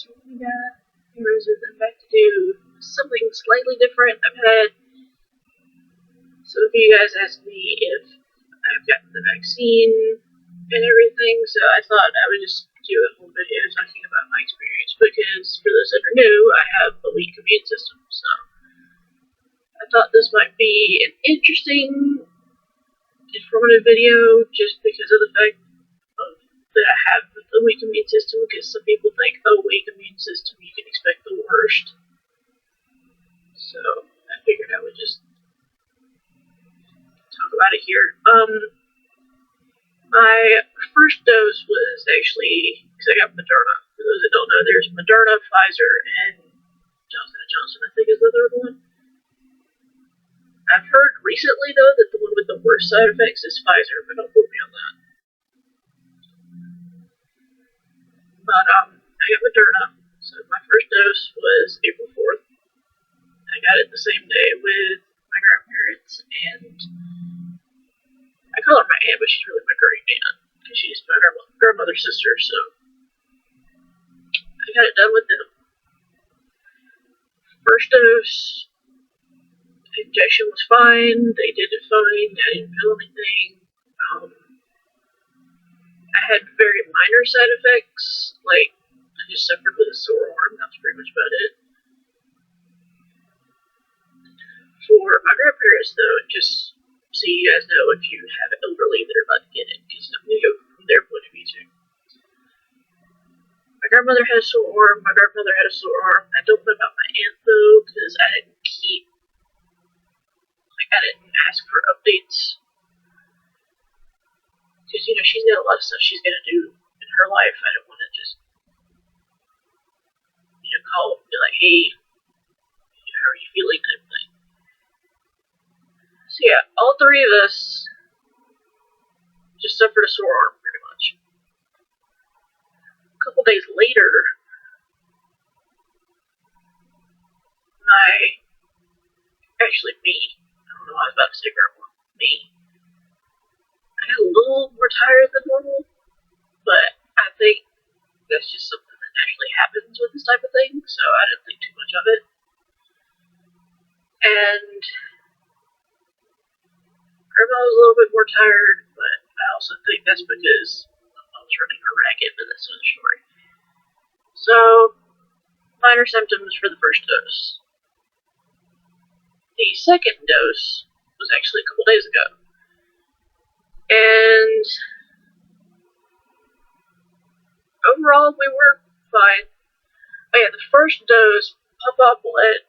So we got heroes I'm back to do something slightly different. I've had some of you guys ask me if I've gotten the vaccine and everything, so I thought I would just do a whole video talking about my experience, because for those that are new, I have a weak immune system, so I thought this might be an interesting, informative video just because of the fact that I have a weak immune system, because some people think, oh, weak immune system, you can expect the worst. So I figured I would just talk about it here. My first dose was actually, because I got Moderna. For those that don't know, there's Moderna, Pfizer, and Johnson & Johnson, I think is the third one. I've heard recently, though, that the one with the worst side effects is Pfizer, but don't quote me on that. But I got Moderna, so my first dose was April 4th. I got it the same day with my grandparents, and I call her my aunt, but she's really my great aunt, because she's my grandmother's sister, so I got it done with them. First dose, injection was fine, they did it fine, I didn't feel anything. I had very minor side effects, like I just suffered with a sore arm, that's pretty much about it. For my grandparents, though, just so you guys know, if you have elderly that are about to get it, because I'm going to go from their point of view too. My grandmother had a sore arm, my grandmother had a sore arm. I don't know about my aunt, though, because I didn't ask for updates. Because, she's got a lot of stuff she's going to do in her life. I don't want to just, call and be like, hey, how are you feeling, type thing. So yeah, all three of us just suffered a sore arm, pretty much. A couple days later, me, I don't know, I was about to say grandma, me, I got a little more tired than normal, but I think that's just something that naturally happens with this type of thing, so I didn't think too much of it. And grandma was a little bit more tired, but I also think that's because I was running her ragged, but that's another story. So, minor symptoms for the first dose. The second dose was actually a couple days ago. And overall, we were fine. Oh yeah, the first dose, Papa bled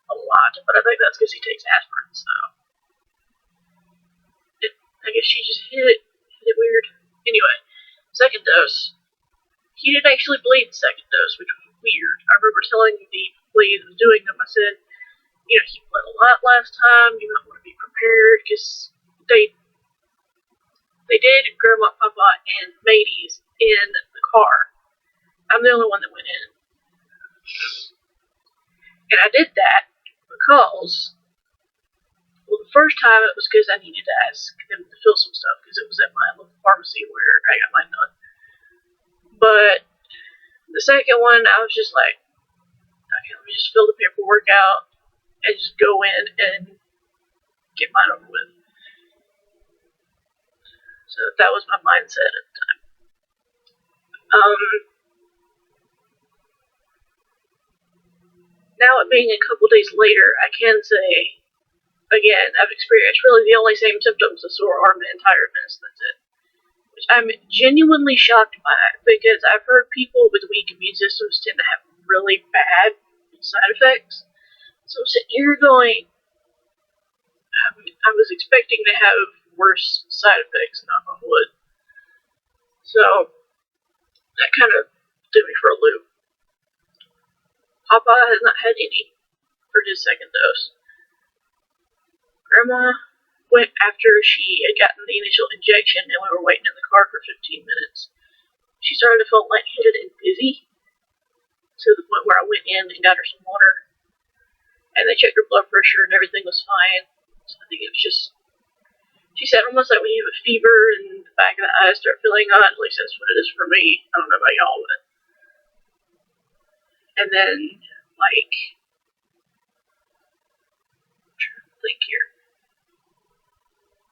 a lot, but I think that's because he takes aspirin, so I guess she just hit it weird. Anyway, second dose, he didn't actually bleed the second dose, which was weird. I remember telling the lady that was doing them, I said, he bled a lot last time, you might want to be prepared, because they did Grandma, Papa, and Matey's in the car. I'm the only one that went in. And I did that because, well, the first time it was because I needed to ask them to fill some stuff, because it was at my local pharmacy where I got mine done. But the second one, I was just like, okay, let me just fill the paperwork out and just go in and get mine over with. So that was my mindset at the time. Now it being a couple days later, I can say, again, I've experienced really the only same symptoms of sore arm and tiredness, that's it. Which I'm genuinely shocked by, because I've heard people with weak immune systems tend to have really bad side effects. So I'm sitting here going, I was expecting to have worse side effects, knock on wood. So that kind of threw me for a loop. Papa has not had any for his second dose. Grandma went after she had gotten the initial injection, and we were waiting in the car for 15 minutes. She started to feel lightheaded and dizzy, to the point where I went in and got her some water, and they checked her blood pressure and everything was fine. So I think it was just, she said almost like when you have a fever and the back of the eyes start feeling hot, at least that's what it is for me. I don't know about y'all, but And then, like, I'm trying to think here,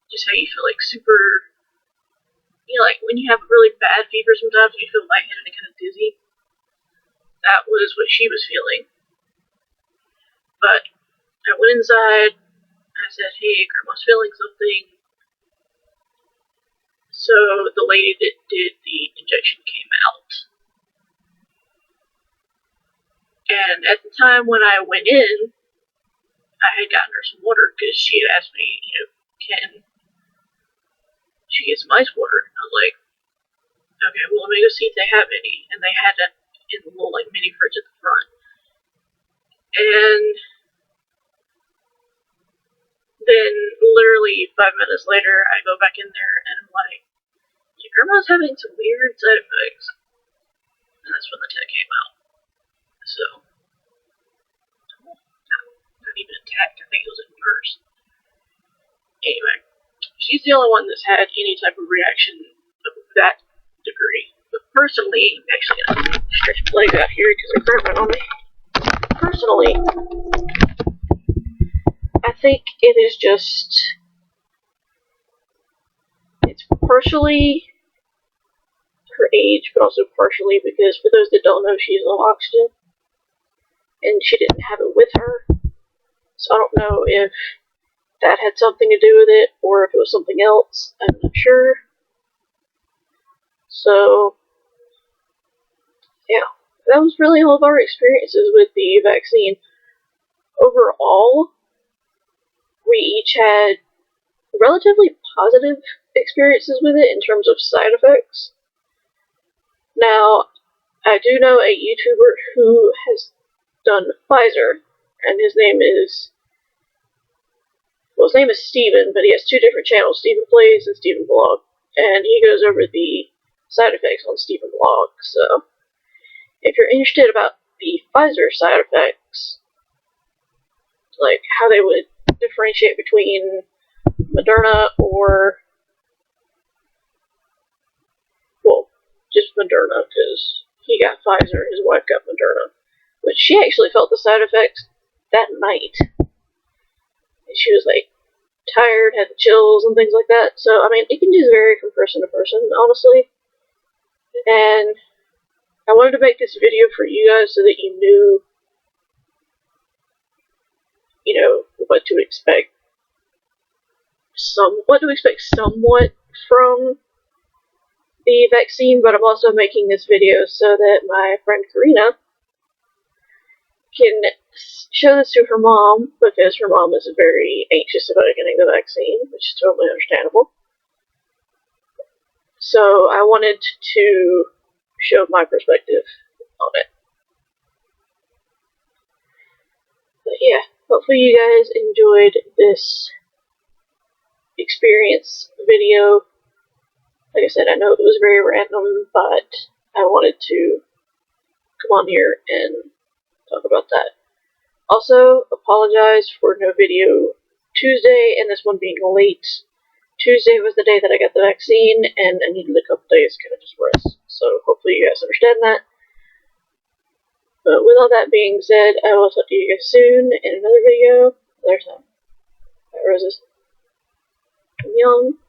just how you feel like super, you know, like when you have a really bad fever sometimes you feel lightheaded and kind of dizzy. That was what she was feeling. But I went inside, I said, hey, Grandma's feeling something. So the lady that did the injection came out. And at the time when I went in, I had gotten her some water because she had asked me, can she get some ice water? And I was like, okay, well, let me go see if they have any. And they had it in the little, like, mini fridge at the front. And then, literally 5 minutes later, I go back in there and I'm like, your grandma's having some weird side effects. And that's when the tech came out. So, not even a tech, I think it was a nurse. Anyway, she's the only one that's had any type of reaction of that degree. But personally, I'm actually going to stretch my leg out here because they're burning on me. Personally, I think it is just, it's partially her age, but also partially because, for those that don't know, she's low oxygen, and she didn't have it with her. So I don't know if that had something to do with it, or if it was something else. I'm not sure. So, yeah, that was really all of our experiences with the vaccine. Overall, we each had relatively positive experiences with it in terms of side effects. Now, I do know a YouTuber who has done Pfizer, and his name is Steven, but he has two different channels, Steven Plays and Steven Blog, and he goes over the side effects on Steven Blog. So, if you're interested about the Pfizer side effects, like how they would differentiate between Moderna or, well, just Moderna, because he got Pfizer, his wife got Moderna, but she actually felt the side effects that night. And she was like tired, had the chills and things like that. So, I mean, it can just vary from person to person, honestly. And I wanted to make this video for you guys so that you knew, what to expect. What to expect somewhat from the vaccine, but I'm also making this video so that my friend Karina can show this to her mom, because her mom is very anxious about getting the vaccine, which is totally understandable. So I wanted to show my perspective on it. But yeah, hopefully you guys enjoyed this experience video. Like I said, I know it was very random, but I wanted to come on here and talk about that. Also, apologize for no video Tuesday, and this one being late. Tuesday was the day that I got the vaccine, and I needed a couple days to kind of just rest. So hopefully you guys understand that. But with all that being said, I will talk to you guys soon in another video, another time. Bye, roses. I'm young.